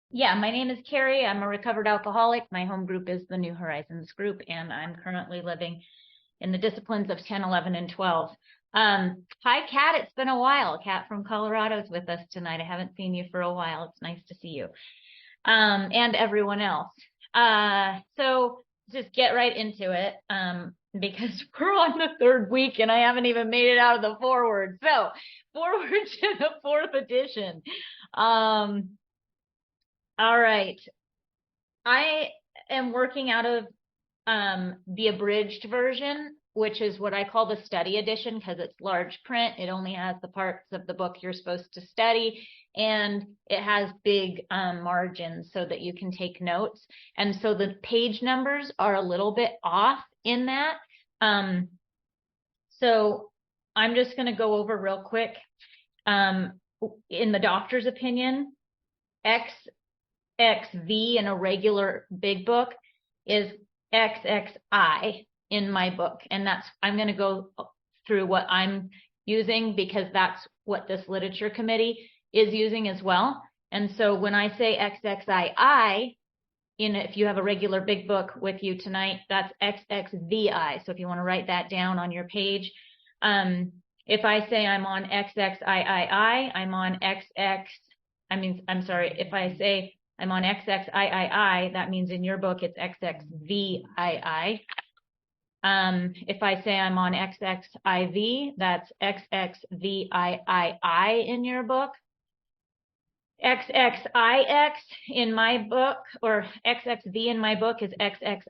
Yeah, my name is Carrie. I'm a recovered alcoholic. My home group is the New Horizons group, and I'm currently living in the disciplines of 10, 11, and 12. Hi, Kat. It's been a while. Kat from Colorado is with us tonight. I haven't seen you for a while. It's nice to see you, and everyone else. So just get right into it, because we're on the third week and I haven't even made it out of the foreword. So forward to the fourth edition. All right. I am working out of the abridged version, which is what I call the study edition because it's large print. It only has the parts of the book you're supposed to study, and it has big margins so that you can take notes. And so the page numbers are a little bit off in that. So I'm just going to go over real quick. In the doctor's opinion, xxv in a regular big book is xxi in my book. And I'm going to go through what I'm using because that's what this literature committee is using as well. And so when I say xxii, if you have a regular big book with you tonight, that's xxvi. So if you want to write that down on your page, if I say I'm on xxiii, I'm on if I say I'm on xxiii, that means in your book it's xxvii. If I say I'm on xxiv, that's xxvii in your book. xxix in my book, or xxv in my book, is xxix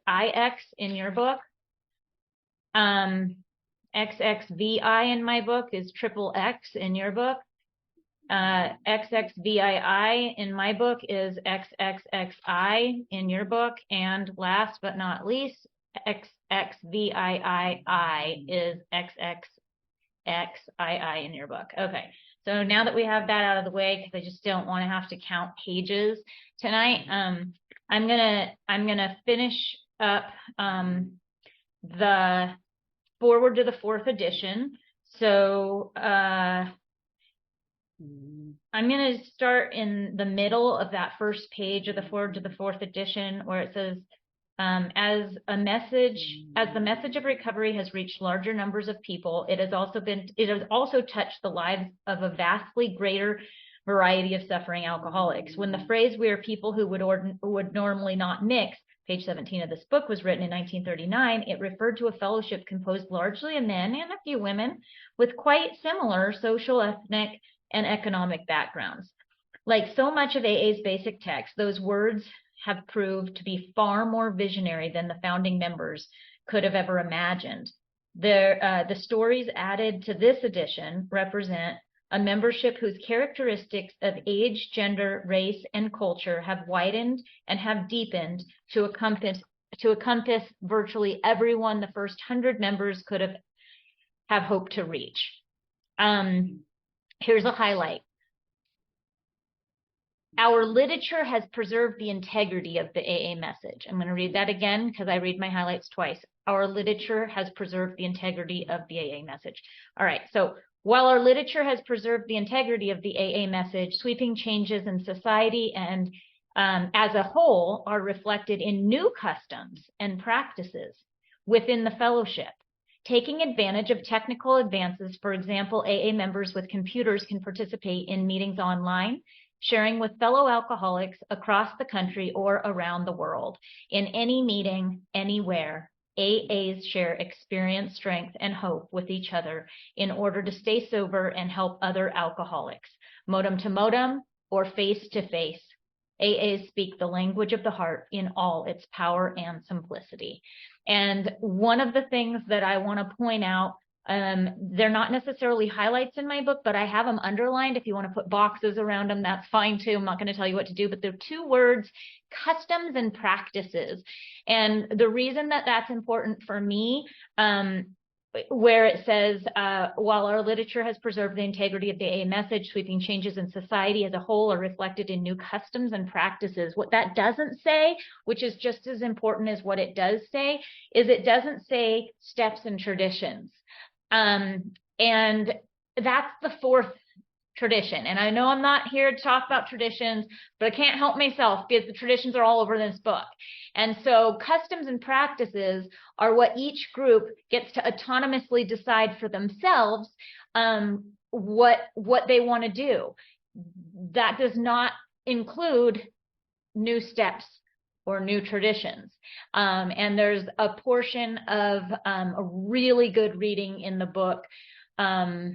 in your book. xxvi in my book is triple X in your book. xxvii in my book is xxxi in your book. And last but not least, xxvii is xxxii in your book. Okay, so now that we have that out of the way, because I just don't want to have to count pages tonight, I'm gonna finish up the forward to the fourth edition. So I'm going to start in the middle of that first page of the forward to the fourth edition, where it says, as the message of recovery has reached larger numbers of people, it has also touched the lives of a vastly greater variety of suffering alcoholics. When the phrase "we are people who would normally not mix," page 17 of this book, was written in 1939, it referred to a fellowship composed largely of men and a few women with quite similar social, ethnic, and economic backgrounds. Like so much of AA's basic text, those words have proved to be far more visionary than the founding members could have ever imagined. The stories added to this edition represent a membership whose characteristics of age, gender, race, and culture have widened and have deepened to encompass virtually everyone the first 100 members could have hoped to reach. Here's a highlight. Our literature has preserved the integrity of the AA message. I'm going to read that again because I read my highlights twice. Our literature has preserved the integrity of the AA message. All right, so while our literature has preserved the integrity of the AA message, sweeping changes in society and as a whole are reflected in new customs and practices within the fellowship. Taking advantage of technical advances, for example, AA members with computers can participate in meetings online, sharing with fellow alcoholics across the country or around the world. In any meeting, anywhere, AAs share experience, strength, and hope with each other in order to stay sober and help other alcoholics. Modem to modem or face to face, AAs speak the language of the heart in all its power and simplicity. And one of the things that I want to point out, they're not necessarily highlights in my book, but I have them underlined. If you want to put boxes around them, that's fine too. I'm not going to tell you what to do, but they're two words: customs and practices. And the reason that that's important for me, where it says, while our literature has preserved the integrity of the AA message, sweeping changes in society as a whole are reflected in new customs and practices. What that doesn't say, which is just as important as what it does say, is it doesn't say steps and traditions. And that's the fourth tradition. And I know I'm not here to talk about traditions, but I can't help myself because the traditions are all over this book. And so customs and practices are what each group gets to autonomously decide for themselves what they want to do. That does not include new steps or new traditions. And there's a portion of a really good reading in the book, Our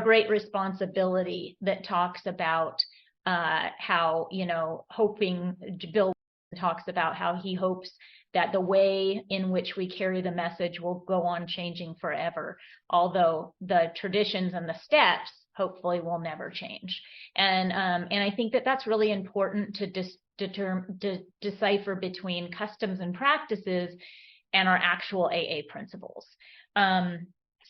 Great Responsibility, that talks about how, Bill talks about how he hopes that the way in which we carry the message will go on changing forever, although the traditions and the steps hopefully will never change. And I think that that's really important to decipher between customs and practices and our actual AA principles.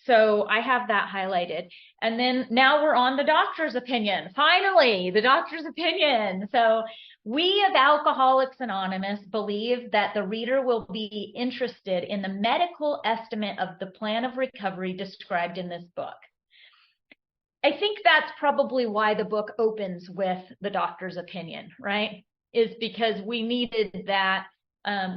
So I have that highlighted. And then now we're on the doctor's opinion. Finally, the doctor's opinion. So we of Alcoholics Anonymous believe that the reader will be interested in the medical estimate of the plan of recovery described in this book. I think that's probably why the book opens with the doctor's opinion, right? Is because we needed that.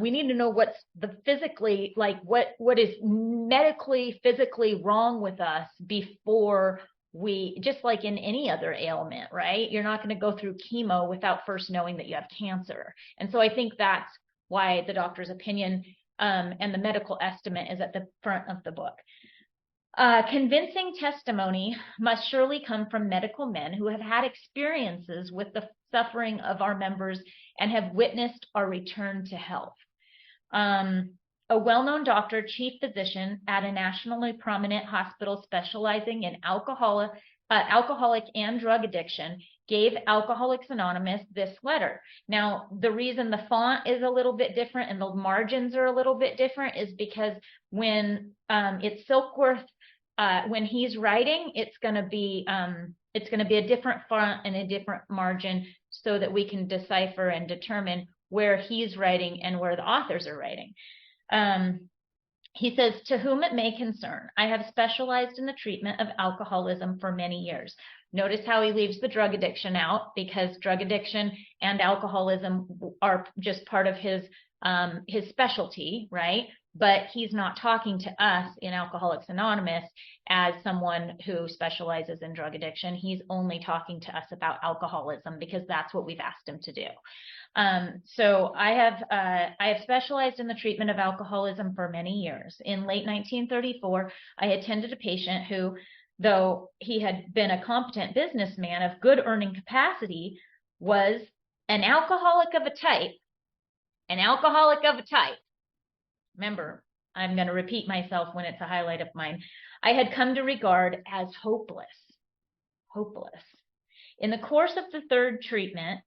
We need to know what's the physically, like what is medically, physically wrong with us before we, just like in any other ailment, right? You're not going to go through chemo without first knowing that you have cancer. And so I think that's why the doctor's opinion and the medical estimate is at the front of the book. Convincing testimony must surely come from medical men who have had experiences with the suffering of our members and have witnessed our return to health. A well-known doctor, chief physician at a nationally prominent hospital specializing in alcoholic and drug addiction, gave Alcoholics Anonymous this letter. Now, the reason the font is a little bit different and the margins are a little bit different is because when it's Silkworth, when he's writing, it's going to be a different font and a different margin so that we can decipher and determine where he's writing and where the authors are writing. He says, to whom it may concern, I have specialized in the treatment of alcoholism for many years. Notice how he leaves the drug addiction out, because drug addiction and alcoholism are just part of his specialty, right? But he's not talking to us in Alcoholics Anonymous as someone who specializes in drug addiction. He's only talking to us about alcoholism because that's what we've asked him to do. So I have specialized in the treatment of alcoholism for many years. In late 1934, I attended a patient who, though he had been a competent businessman of good earning capacity, was an alcoholic of a type. An alcoholic of a type. Remember, I'm going to repeat myself when it's a highlight of mine. I had come to regard as hopeless. Hopeless. In the course of the third treatment,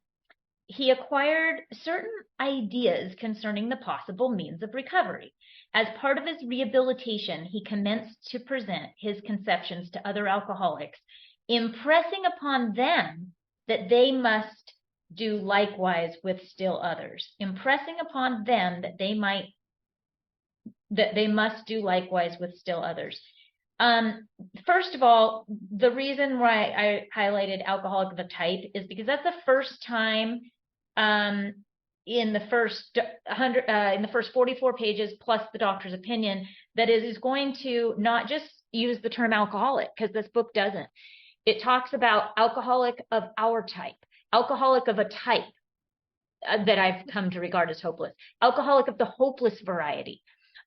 he acquired certain ideas concerning the possible means of recovery. As part of his rehabilitation, he commenced to present his conceptions to other alcoholics, impressing upon them that they must do likewise with still others. Impressing upon them that they must do likewise with still others. First of all, the reason why I highlighted alcoholic of a type is because that's the first time in the first 44 pages plus the doctor's opinion that it is going to not just use the term alcoholic, because this book doesn't. It talks about alcoholic of our type, alcoholic of a type that I've come to regard as hopeless, alcoholic of the hopeless variety.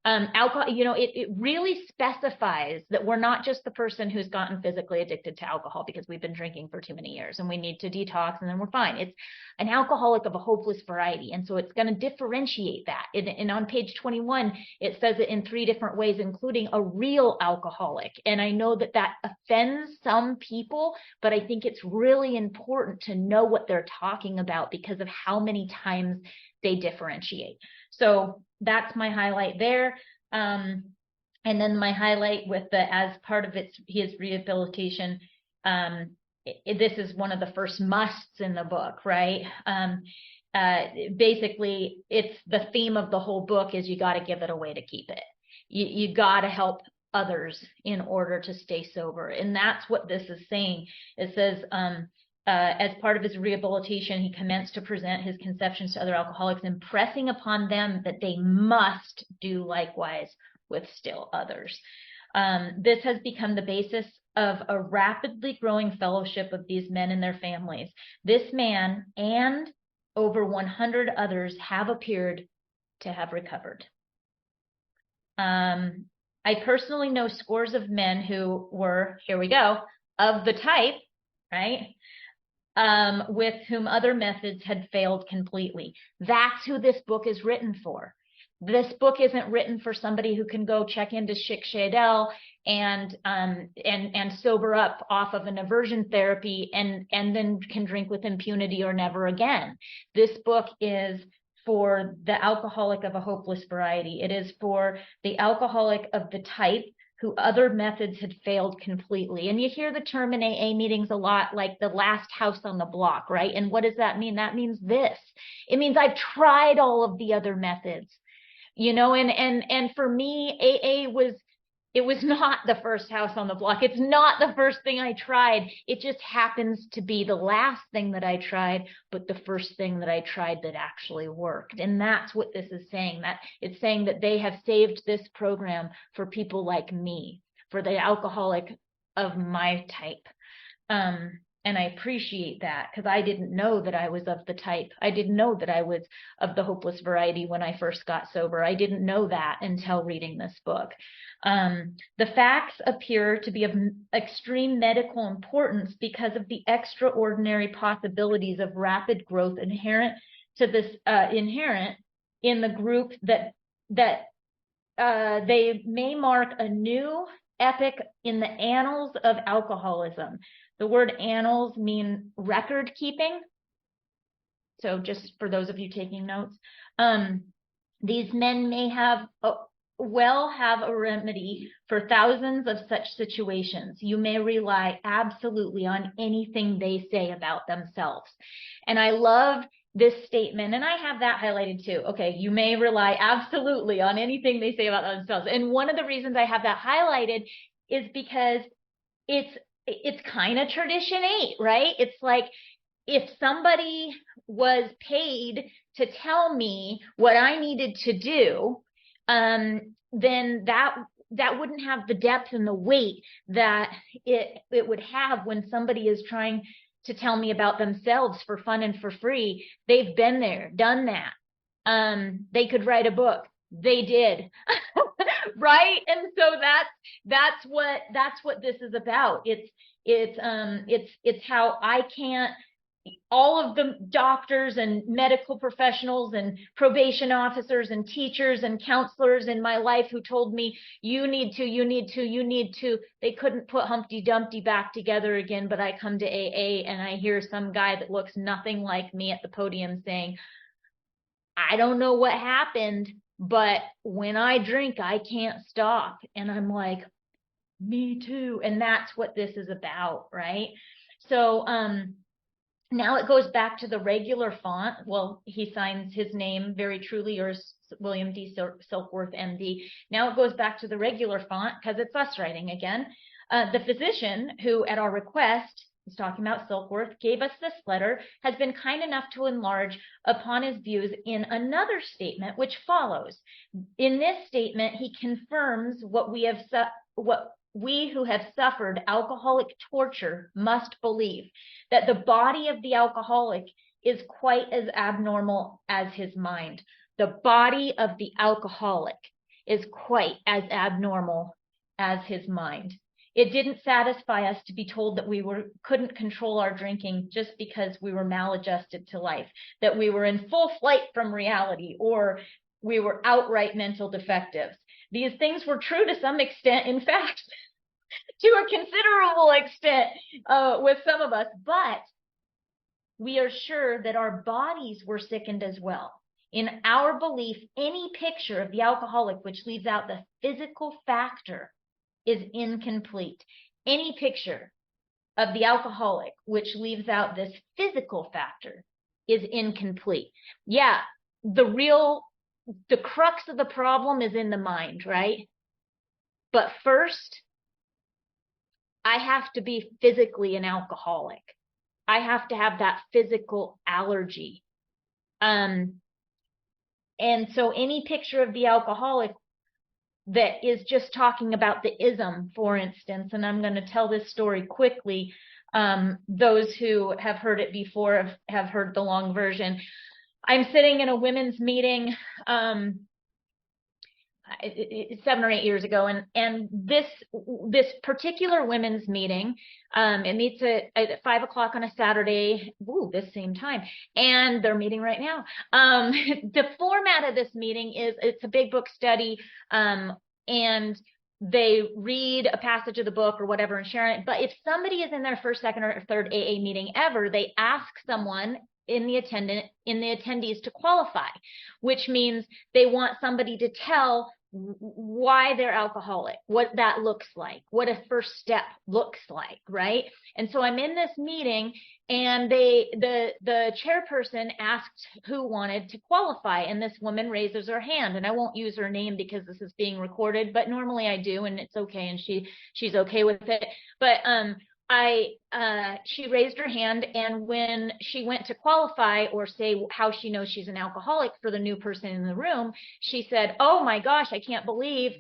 Alcohol, it really specifies that we're not just the person who's gotten physically addicted to alcohol because we've been drinking for too many years and we need to detox and then we're fine. It's an alcoholic of a hopeless variety. And so it's going to differentiate that. And on page 21, it says it in 3 different ways, including a real alcoholic. And I know that that offends some people, but I think it's really important to know what they're talking about because of how many times they differentiate. So that's my highlight there. And then my highlight with as part of his rehabilitation, this is one of the first musts in the book, right? Basically, it's the theme of the whole book is you got to give it away to keep it. You got to help others in order to stay sober. And that's what this is saying. It says, as part of his rehabilitation, he commenced to present his conceptions to other alcoholics, impressing upon them that they must do likewise with still others. This has become the basis of a rapidly growing fellowship of these men and their families. This man and over 100 others have appeared to have recovered. I personally know scores of men who were, here we go, of the type, right, with whom other methods had failed completely. That's who this book is written for. This book isn't written for somebody who can go check into xxiii and sober up off of an aversion therapy and then can drink with impunity or never again. This book is for the alcoholic of a hopeless variety. It is for the alcoholic of the type who other methods had failed completely. And you hear the term in AA meetings a lot, like the last house on the block, right? And what does that mean? That means this. It means I've tried all of the other methods, you know, and for me, AA was, it was not the first house on the block. It's not the first thing I tried. It just happens to be the last thing that I tried, but the first thing that I tried that actually worked. And that's what this is saying. That it's saying that they have saved this program for people like me, for the alcoholic of my type. And I appreciate that, because I didn't know that I was of the type. I didn't know that I was of the hopeless variety when I first got sober. I didn't know that until reading this book. The facts appear to be of extreme medical importance because of the extraordinary possibilities of rapid growth inherent to this inherent in the group that they may mark a new epoch in the annals of alcoholism. The word annals mean record keeping. So just for those of you taking notes, these men may have have a remedy for thousands of such situations. You may rely absolutely on anything they say about themselves. And I love this statement, and I have that highlighted too. Okay, you may rely absolutely on anything they say about themselves. And one of the reasons I have that highlighted is because it's kind of tradition 8, right? It's like, if somebody was paid to tell me what I needed to do, then that wouldn't have the depth and the weight that it would have when somebody is trying to tell me about themselves for fun and for free. They've been there, done that. They could write a book. They did. Right? And so that's what this is about. It's how I can't, all of the doctors and medical professionals and probation officers and teachers and counselors in my life who told me, you need to, they couldn't put Humpty Dumpty back together again. But I come to AA and I hear some guy that looks nothing like me at the podium saying, I don't know what happened, but when I drink, I can't stop. And I'm like, me too. And that's what this is about, right? So, now it goes back to the regular font. Well, he signs his name, very truly yours, William D. Silkworth, MD. Now it goes back to the regular font because it's us writing again. The physician who, at our request, is talking about Silkworth, gave us this letter, has been kind enough to enlarge upon his views in another statement which follows. In this statement, he confirms what we who have suffered alcoholic torture must believe, that the body of the alcoholic is quite as abnormal as his mind. The body of the alcoholic is quite as abnormal as his mind. It didn't satisfy us to be told that we couldn't control our drinking just because we were maladjusted to life, that we were in full flight from reality, or we were outright mental defectives. These things were true to some extent, in fact, to a considerable extent with some of us, but we are sure that our bodies were sickened as well. In our belief, any picture of the alcoholic which leaves out the physical factor is incomplete. Any picture of the alcoholic which leaves out this physical factor is incomplete. Yeah, the crux of the problem is in the mind, right? But first, I have to be physically an alcoholic. I have to have that physical allergy. And so any picture of the alcoholic that is just talking about the ism, for instance, and I'm going to tell this story quickly. Those who have heard it before have heard the long version. I'm sitting in a women's meeting 7 or 8 years ago, and this particular women's meeting, it meets at 5 o'clock on a Saturday, this same time, and they're meeting right now. The format of this meeting is, it's a big book study, and they read a passage of the book or whatever and share it. But if somebody is in their first, second, or third AA meeting ever, they ask someone in the attendees to qualify, which means they want somebody to tell why they're alcoholic, what that looks like, what a first step looks like, right? And so I'm in this meeting, and the chairperson asked who wanted to qualify, and this woman raises her hand, and I won't use her name because this is being recorded, but normally I do, and it's okay, and she's okay with it. But she raised her hand, and when she went to qualify or say how she knows she's an alcoholic for the new person in the room, she said, "Oh my gosh, I can't believe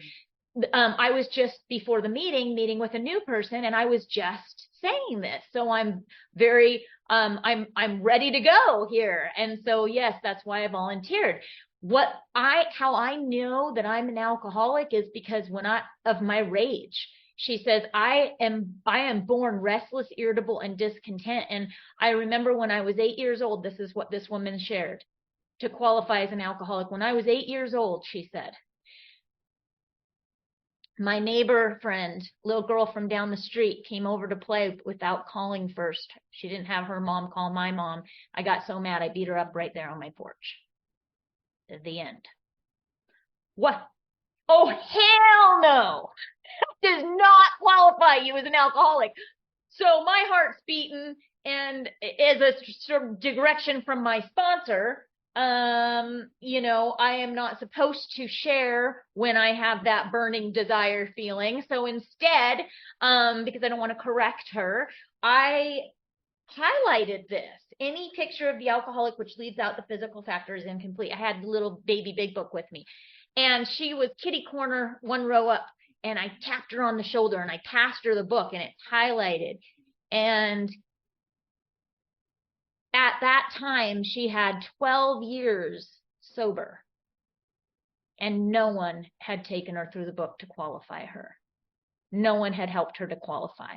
I was just before the meeting with a new person, and I was just saying this. So I'm very, I'm ready to go here." And so, yes, that's why I volunteered. How I know that I'm an alcoholic is because of my rage. She says, I am born restless, irritable, and discontent. And I remember when I was 8 years old, this is what this woman shared to qualify as an alcoholic. When I was 8 years old, she said, my neighbor friend, little girl from down the street, came over to play without calling first. She didn't have her mom call my mom. I got so mad, I beat her up right there on my porch. At the end. What? Oh, hell no. Does not qualify you as an alcoholic. So my heart's beating, and as a sort of direction from my sponsor, I am not supposed to share when I have that burning desire feeling. So instead, because I don't want to correct her, I highlighted this. Any picture of the alcoholic which leaves out the physical factor is incomplete. I had the little baby big book with me, and she was kitty corner, one row up, and I tapped her on the shoulder and I passed her the book, and it's highlighted. And at that time, she had 12 years sober, and no one had taken her through the book to qualify her. No one had helped her to qualify.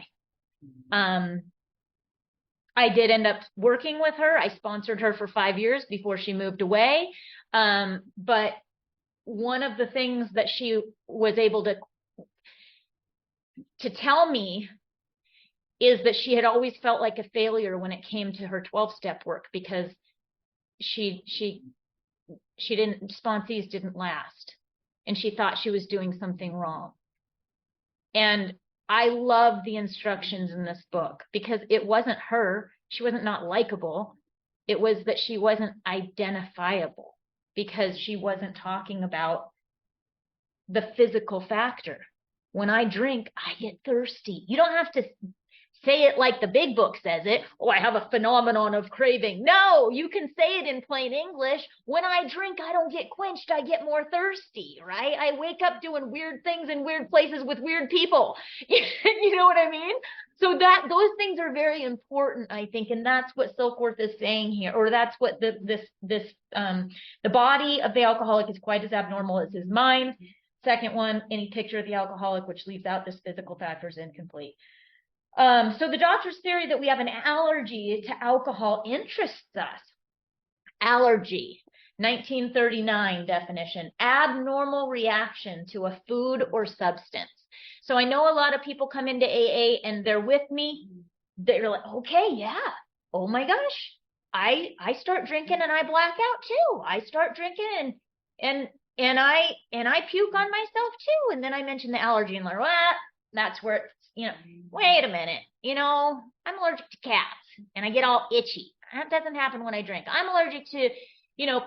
I did end up working with her. I sponsored her for 5 years before she moved away. But one of the things that she was able to tell me is that she had always felt like a failure when it came to her 12-step work, because she didn't, sponsees didn't last, and she thought she was doing something wrong. And I love the instructions in this book, because it wasn't her. She wasn't not likable. It was that she wasn't identifiable, because she wasn't talking about the physical factor. When I drink, I get thirsty. You don't have to say it like the big book says it. Oh, I have a phenomenon of craving. No, you can say it in plain English. When I drink, I don't get quenched. I get more thirsty, right? I wake up doing weird things in weird places with weird people. You know what I mean? So those things are very important, I think, and that's what Silkworth is saying here, or that's what the body of the alcoholic is quite as abnormal as his mind. Second one, any picture of the alcoholic which leaves out this physical factor is incomplete. So the doctor's theory that we have an allergy to alcohol interests us. Allergy, 1939 definition, abnormal reaction to a food or substance. So I know a lot of people come into AA and they're with me. They're like, okay, yeah. Oh my gosh. I start drinking and I black out too. I start drinking and I puke on myself too. And then I mention the allergy and like, well, that's where it's, wait a minute, I'm allergic to cats and I get all itchy. That doesn't happen when I drink. I'm allergic to,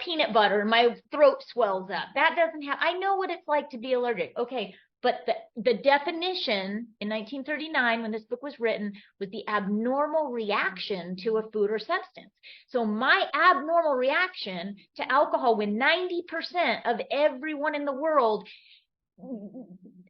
peanut butter and my throat swells up. That doesn't happen. I know what it's like to be allergic. Okay, But the definition in 1939, when this book was written, was the abnormal reaction to a food or substance. So my abnormal reaction to alcohol, when 90% of everyone in the world,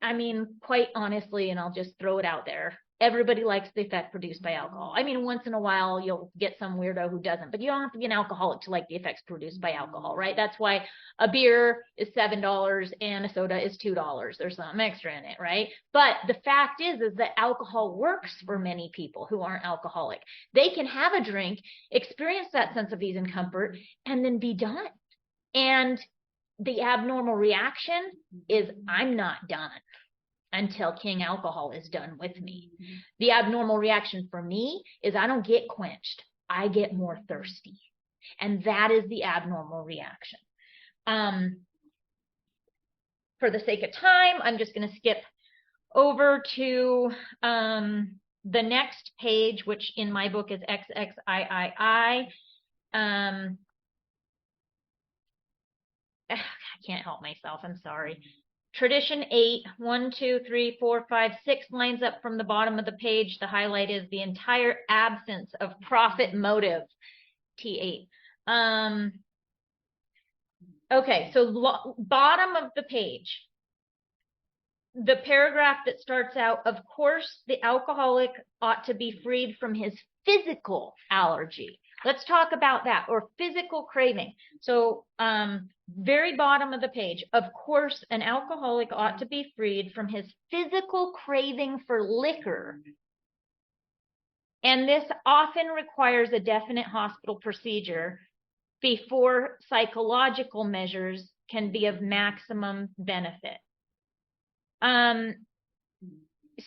I mean, quite honestly, and I'll just throw it out there, everybody likes the effect produced by alcohol. I mean, once in a while, you'll get some weirdo who doesn't, but you don't have to be an alcoholic to like the effects produced by alcohol, right? That's why a beer is $7 and a soda is $2. There's something extra in it, right? But the fact is that alcohol works for many people who aren't alcoholic. They can have a drink, experience that sense of ease and comfort, and then be done. And the abnormal reaction is I'm not done until King Alcohol is done with me. The abnormal reaction for me is I don't get quenched. I get more thirsty. And that is the abnormal reaction. For the sake of time, I'm just going to skip over to the next page, which in my book is xxiii. I can't help myself. I'm sorry. Tradition 8, 1, 2, 3, 4, 5, 6 lines up from the bottom of the page. The highlight is the entire absence of profit motive, T8. Okay, so bottom of the page, the paragraph that starts out, of course, the alcoholic ought to be freed from his physical allergy. Let's talk about that, or physical craving. So very bottom of the page, of course, an alcoholic ought to be freed from his physical craving for liquor. And this often requires a definite hospital procedure before psychological measures can be of maximum benefit.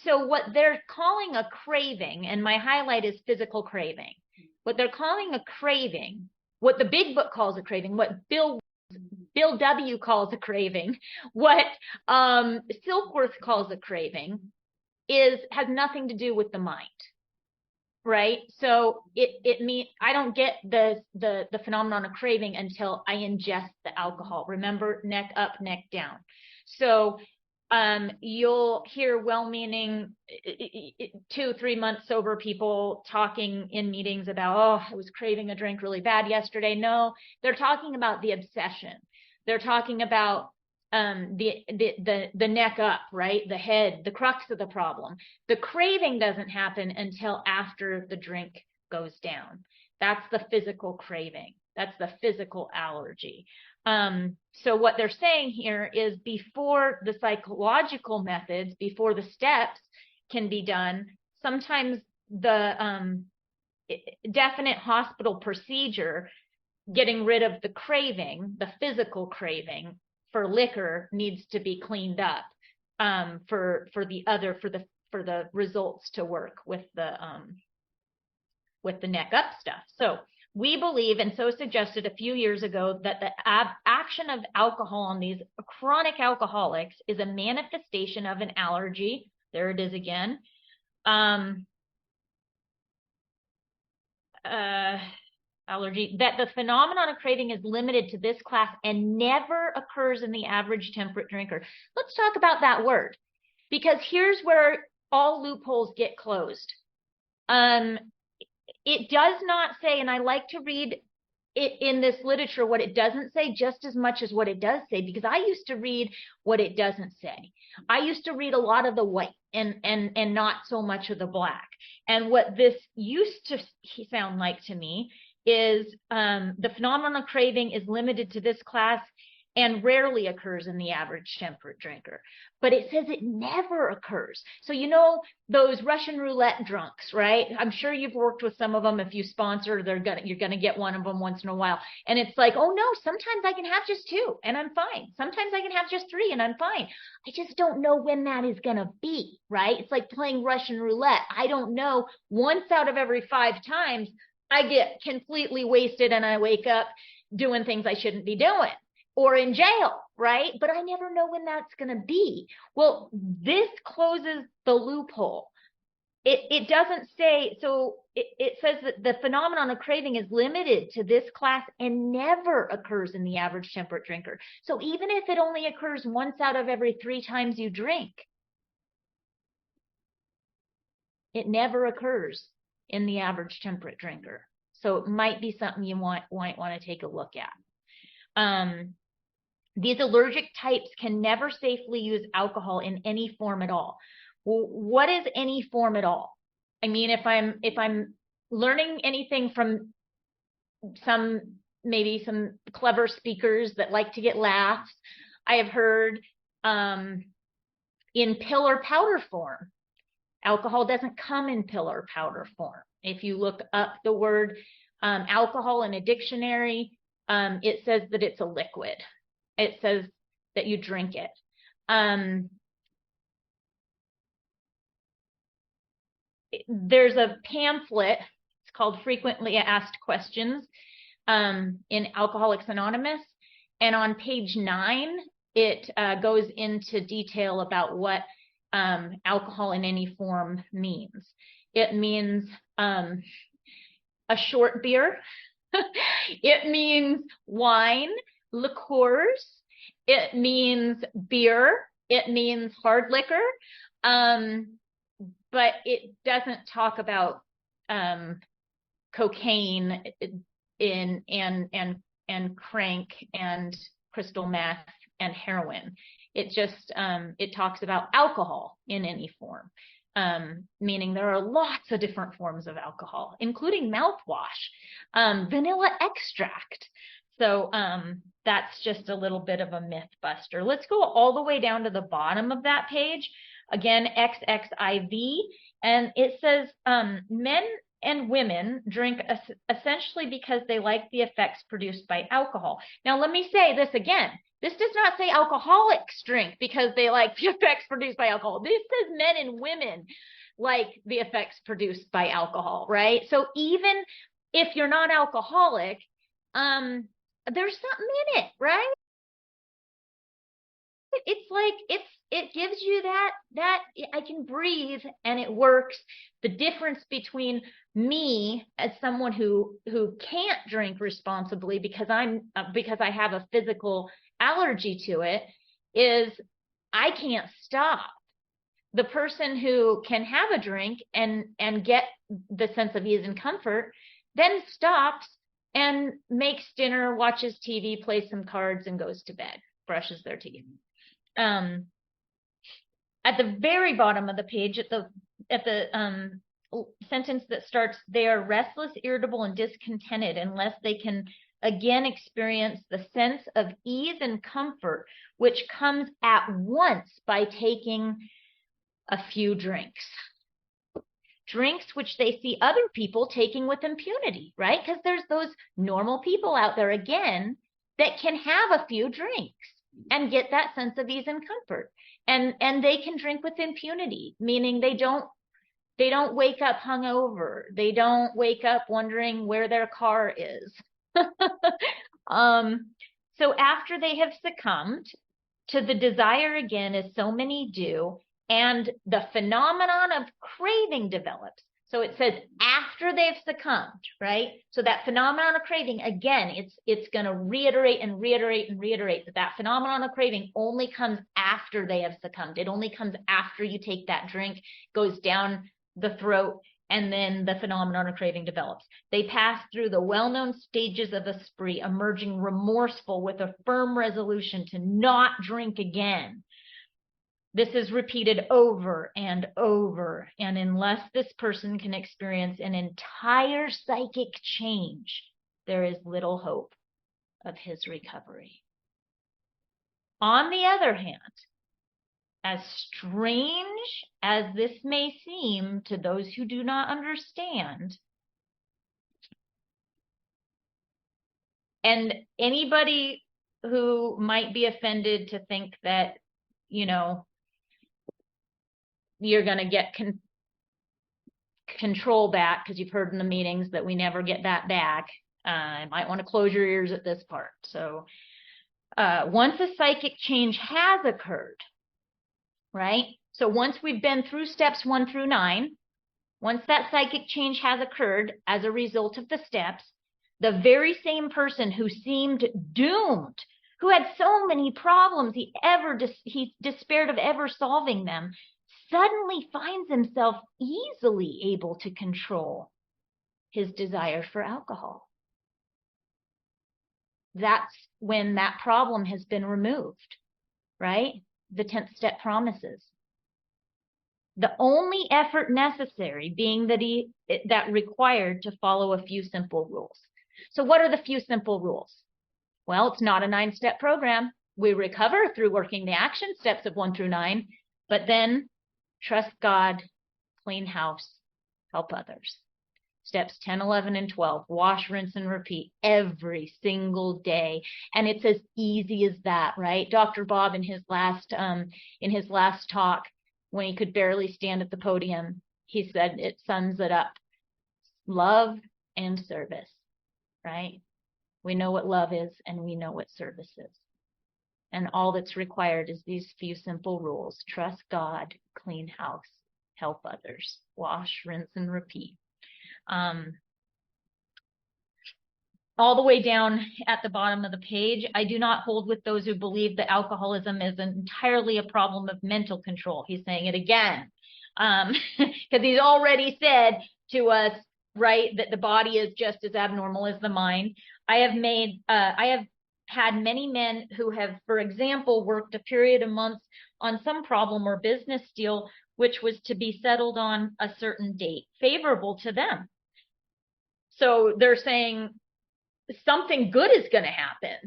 So what they're calling a craving, and my highlight is physical craving. What they're calling a craving, what the big book calls a craving, what Bill W. calls a craving, what Silkworth calls a craving, has nothing to do with the mind, right? So it means I don't get the phenomenon of craving until I ingest the alcohol. Remember, neck up, neck down. So you'll hear well-meaning 2-3 months sober people talking in meetings about, oh, I was craving a drink really bad yesterday. No, they're talking about the obsession. They're talking about the neck up, right? The head, the crux of the problem. The craving doesn't happen until after the drink goes down. That's the physical craving. That's the physical allergy. So what they're saying here is before the psychological methods, before the steps can be done, sometimes the definite hospital procedure, getting rid of the craving, the physical craving for liquor, needs to be cleaned up for the results to work with the neck up stuff. So we believe, and so suggested a few years ago, that the action of alcohol on these chronic alcoholics is a manifestation of an allergy. There it is again. Allergy, that the phenomenon of craving is limited to this class and never occurs in the average temperate drinker. Let's talk about that word, because here's where all loopholes get closed. It does not say, and I like to read it in this literature, what it doesn't say just as much as what it does say, because I used to read what it doesn't say. I used to read a lot of the white and not so much of the black. And what this used to sound like to me is the phenomenon of craving is limited to this class and rarely occurs in the average temperate drinker. But it says it never occurs. So you know those Russian roulette drunks, right? I'm sure you've worked with some of them. If you sponsor, you're gonna get one of them once in a while. And it's like, oh no, sometimes I can have just 2 and I'm fine. Sometimes I can have just 3 and I'm fine. I just don't know when that is gonna be, right? It's like playing Russian roulette. I don't know. Once out of every 5 times, I get completely wasted and I wake up doing things I shouldn't be doing, or in jail, right? But I never know when that's going to be. Well, this closes the loophole. it doesn't say, so it says that the phenomenon of craving is limited to this class and never occurs in the average temperate drinker. So even if it only occurs once out of every 3 times you drink, it never occurs in the average temperate drinker. So it might be something you might want to take a look at. These allergic types can never safely use alcohol in any form at all. Well, what is any form at all? I mean, if I'm learning anything from maybe some clever speakers that like to get laughs, I have heard in pill or powder form. Alcohol doesn't come in pill or powder form. If you look up the word alcohol in a dictionary, it says that it's a liquid. It says that you drink it. There's a pamphlet, it's called Frequently Asked Questions in Alcoholics Anonymous. And on page 9, it goes into detail about what alcohol in any form means. It means a short beer. It means wine, liqueurs. It means beer. It means hard liquor. But it doesn't talk about cocaine and crank and crystal meth and heroin. It just it talks about alcohol in any form, meaning there are lots of different forms of alcohol, including mouthwash, vanilla extract. So that's just a little bit of a myth buster. Let's go all the way down to the bottom of that page. Again, xxiv, and it says men and women drink essentially because they like the effects produced by alcohol. Now, let me say this again. This does not say alcoholics drink because they like the effects produced by alcohol. This says men and women like the effects produced by alcohol, right? So even if you're not alcoholic, there's something in it, right? It's like it gives you that I can breathe and it works. The difference between me as someone who can't drink responsibly because I have a physical allergy to it is I can't stop. The person who can have a drink and get the sense of ease and comfort then stops and makes dinner, watches TV, plays some cards, and goes to bed, brushes their teeth. At the very bottom of the page, at the sentence that starts, they are restless, irritable, and discontented unless they can again experience the sense of ease and comfort, which comes at once by taking a few drinks. Drinks which they see other people taking with impunity, right? Because there's those normal people out there, again, that can have a few drinks and get that sense of ease and comfort. And they can drink with impunity, meaning they don't wake up hungover. They don't wake up wondering where their car is. So after they have succumbed to the desire again, as so many do, and the phenomenon of craving develops. So it says after they've succumbed, right? So that phenomenon of craving, again, it's going to reiterate and reiterate and reiterate that phenomenon of craving only comes after they have succumbed. It only comes after you take that drink, goes down the throat, and then the phenomenon of craving develops. They pass through the well-known stages of a spree, emerging remorseful with a firm resolution to not drink again. This is repeated over and over, and unless this person can experience an entire psychic change, there is little hope of his recovery. On the other hand, as strange as this may seem to those who do not understand, and anybody who might be offended to think that, you know, you're going to get control back because you've heard in the meetings that we never get that back. I might want to close your ears at this part. So once a psychic change has occurred, right? So once we've been through steps 1 through 9, Once that psychic change has occurred as a result of the steps, the very same person who seemed doomed, who had so many problems he despaired of ever solving them, suddenly finds himself easily able to control his desire for alcohol. That's when that problem has been removed, right? The 10th step promises. The only effort necessary being that required to follow a few simple rules. So what are the few simple rules? Well, it's not a 9-step program. We recover through working the action steps of 1 through 9, but then trust God, clean house, help others. Steps 10, 11, and 12, wash, rinse, and repeat every single day. And it's as easy as that, right? Dr. Bob in his last talk, when he could barely stand at the podium, he said it sums it up. Love and service, right? We know what love is and we know what service is. And all that's required is these few simple rules. Trust God, clean house, help others, wash, rinse, and repeat. All the way down at the bottom of the page, I do not hold with those who believe that alcoholism is entirely a problem of mental control. He's saying it again, because he's already said to us, right, that the body is just as abnormal as the mind. I have had many men who have, for example, worked a period of months on some problem or business deal, which was to be settled on a certain date, favorable to them. So they're saying something good is going to happen.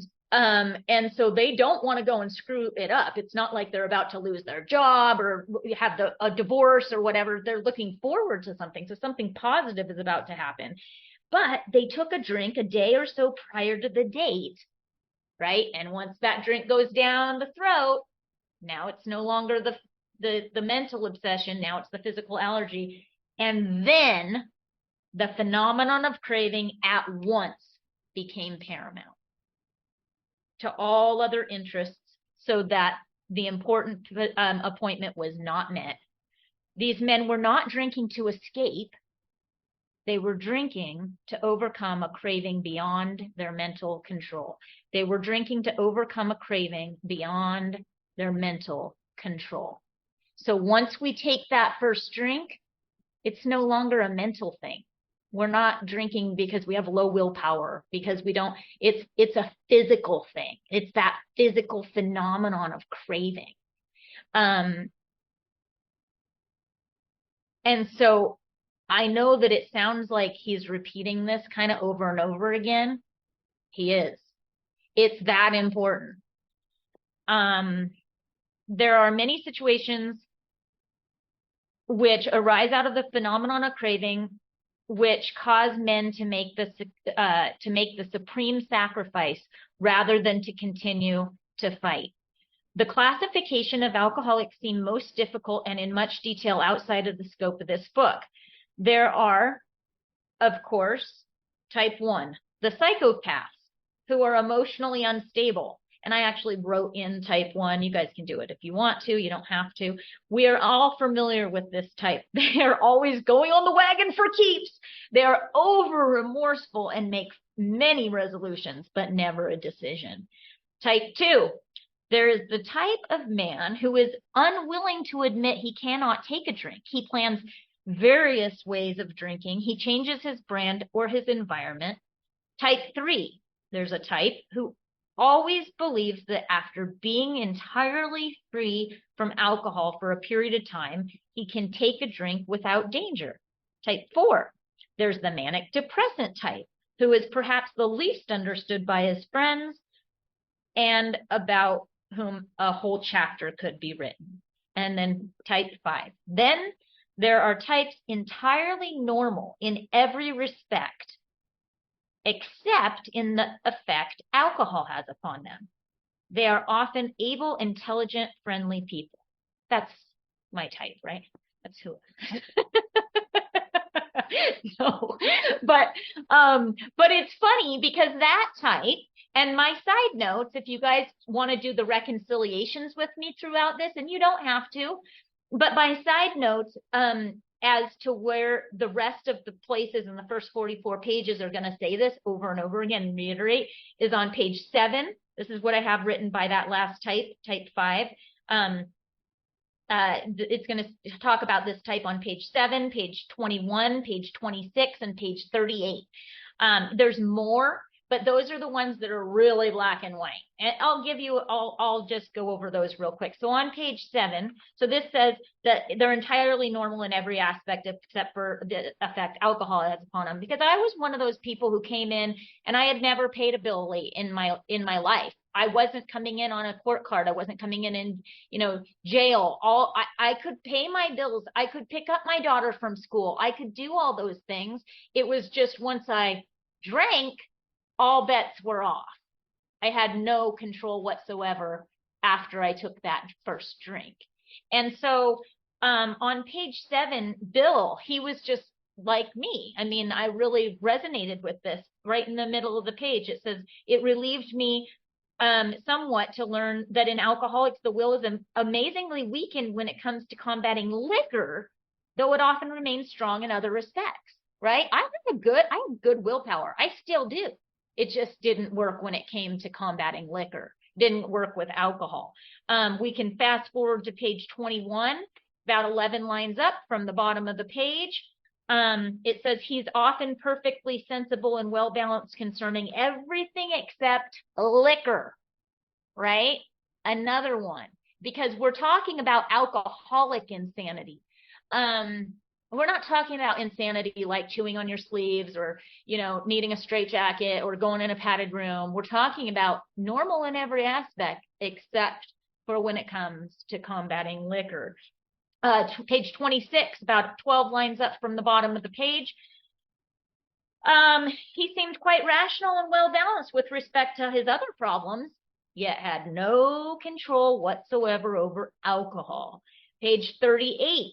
And so they don't want to go and screw it up. It's not like they're about to lose their job or have a divorce or whatever. They're looking forward to something. So something positive is about to happen. But they took a drink a day or so prior to the date, right? And once that drink goes down the throat, now it's no longer the mental obsession. Now it's the physical allergy. And then the phenomenon of craving at once became paramount to all other interests, so that the important appointment was not met. These men were not drinking to escape. They were drinking to overcome a craving beyond their mental control. They were drinking to overcome a craving beyond their mental control. So once we take that first drink, it's no longer a mental thing. We're not drinking because we have low willpower, because we don't, it's a physical thing. It's that physical phenomenon of craving. And so I know that it sounds like he's repeating this kind of over and over again. He is. It's that important. There are many situations which arise out of the phenomenon of craving, which cause men to make the supreme sacrifice rather than to continue to fight. The classification of alcoholics seem most difficult and in much detail outside of the scope of this book. There are, of course, type 1, the psychopaths, who are emotionally unstable. And I actually wrote in type 1. You guys can do it if you want to. You don't have to. We are all familiar with this type. They are always going on the wagon for keeps. They are over remorseful and make many resolutions, but never a decision. Type 2, there is the type of man who is unwilling to admit he cannot take a drink. He plans various ways of drinking. He changes his brand or his environment. Type 3, there's a type who always believes that after being entirely free from alcohol for a period of time, he can take a drink without danger. Type 4, there's the manic depressant type, who is perhaps the least understood by his friends and about whom a whole chapter could be written. And then type 5. Then there are types entirely normal in every respect, except in the effect alcohol has upon them. They are often able, intelligent, friendly people. That's my type, right? That's who. No, but it's funny because that type, and my side notes, if you guys want to do the reconciliations with me throughout this, and you don't have to, but my side notes, as to where the rest of the places in the first 44 pages are going to say this over and over again and reiterate is on page 7. This is what I have written by that last type 5. It's going to talk about this type on page 7, page 21, page 26, and page 38. There's more, but those are the ones that are really black and white. And I'll just go over those real quick. So on page 7, so this says that they're entirely normal in every aspect except for the effect alcohol has upon them. Because I was one of those people who came in and I had never paid a bill late in my life. I wasn't coming in on a court card. I wasn't coming in, jail. I could pay my bills. I could pick up my daughter from school. I could do all those things. It was just once I drank, all bets were off. I had no control whatsoever after I took that first drink. And so on page 7, Bill, he was just like me. I mean, I really resonated with this. Right in the middle of the page, it says, it relieved me somewhat to learn that in alcoholics, the will is amazingly weakened when it comes to combating liquor, though it often remains strong in other respects, right? I have good willpower. I still do. It just didn't work when it came to combating liquor. Didn't work with alcohol. We can fast forward to page 21, about 11 lines up from the bottom of the page. It says he's often perfectly sensible and well-balanced concerning everything except liquor, right? Another one, because we're talking about alcoholic insanity. We're not talking about insanity like chewing on your sleeves or, needing a straitjacket or going in a padded room. We're talking about normal in every aspect except for when it comes to combating liquor. Page 26, about 12 lines up from the bottom of the page. He seemed quite rational and well-balanced with respect to his other problems, yet had no control whatsoever over alcohol. Page 38.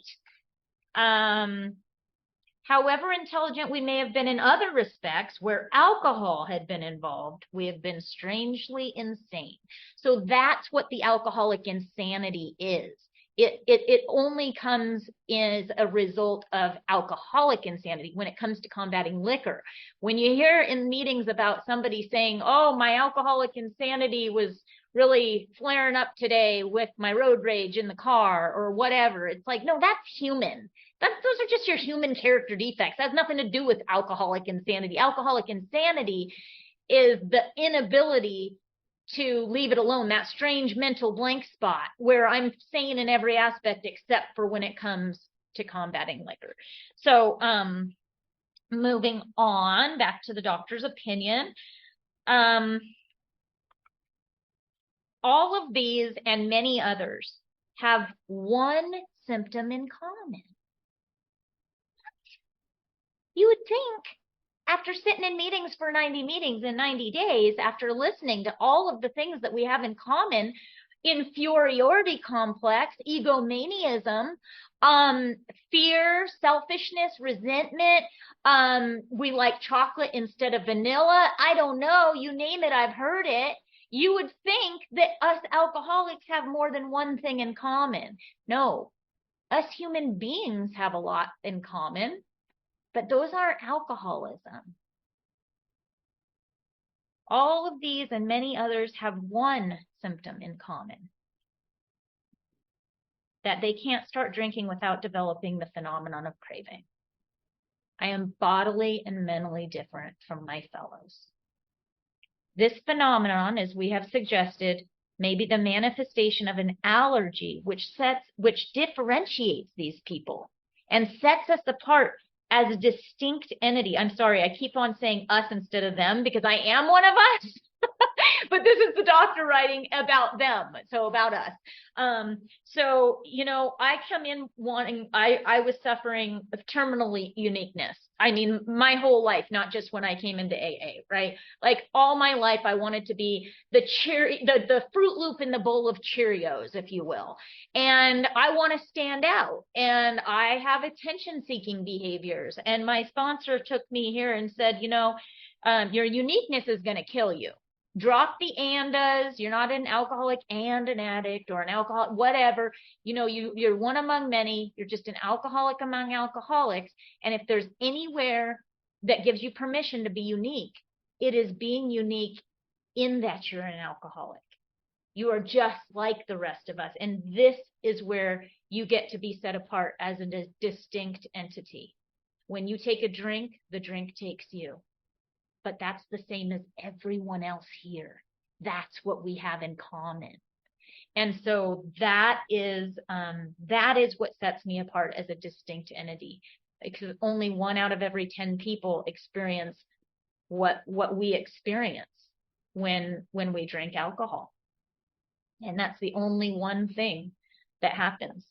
However intelligent we may have been in other respects, where alcohol had been involved, we have been strangely insane. So that's what the alcoholic insanity is. It only comes as a result of alcoholic insanity when it comes to combating liquor. When you hear in meetings about somebody saying, oh, my alcoholic insanity was really flaring up today with my road rage in the car or whatever, it's like, no, that's human. Those are just your human character defects. That has nothing to do with alcoholic insanity. Alcoholic insanity is the inability to leave it alone, that strange mental blank spot where I'm sane in every aspect except for when it comes to combating liquor. So moving on back to the doctor's opinion. All of these and many others have one symptom in common. You would think, after sitting in meetings for 90 meetings in 90 days, after listening to all of the things that we have in common, inferiority complex, egomaniaism, fear, selfishness, resentment, we like chocolate instead of vanilla, I don't know, you name it, I've heard it. You would think that us alcoholics have more than one thing in common. No, us human beings have a lot in common. But those aren't alcoholism. All of these and many others have one symptom in common: that they can't start drinking without developing the phenomenon of craving. I am bodily and mentally different from my fellows. This phenomenon, as we have suggested, may be the manifestation of an allergy which differentiates these people and sets us apart as a distinct entity. I'm sorry, I keep on saying us instead of them because I am one of us. But this is the doctor writing about them, so about us. I come in wanting, I was suffering of terminal uniqueness. I mean, my whole life, not just when I came into AA, right? Like all my life, I wanted to be the Fruit Loop in the bowl of Cheerios, if you will. And I want to stand out. And I have attention-seeking behaviors. And my sponsor took me here and said, your uniqueness is going to kill you. Drop the andas. You're not an alcoholic and an addict or an alcoholic, whatever. You know, you're one among many. You're just an alcoholic among alcoholics. And if there's anywhere that gives you permission to be unique, it is being unique in that you're an alcoholic. You are just like the rest of us. And this is where you get to be set apart as a distinct entity. When you take a drink, the drink takes you. But that's the same as everyone else here. That's what we have in common. And so that is what sets me apart as a distinct entity. Because only 1 out of every 10 people experience what we experience when we drink alcohol. And that's the only one thing that happens.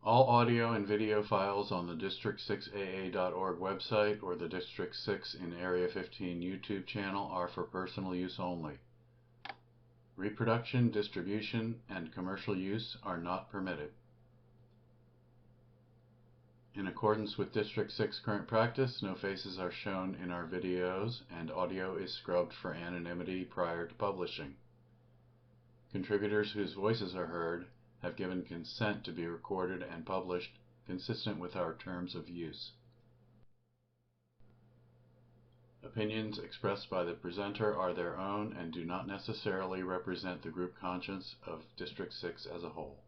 All audio and video files on the district6aa.org website or the District 6 in Area 15 YouTube channel are for personal use only. Reproduction, distribution, and commercial use are not permitted. In accordance with District 6 current practice, no faces are shown in our videos and audio is scrubbed for anonymity prior to publishing. Contributors whose voices are heard have given consent to be recorded and published consistent with our terms of use. Opinions expressed by the presenter are their own and do not necessarily represent the group conscience of District 6 as a whole.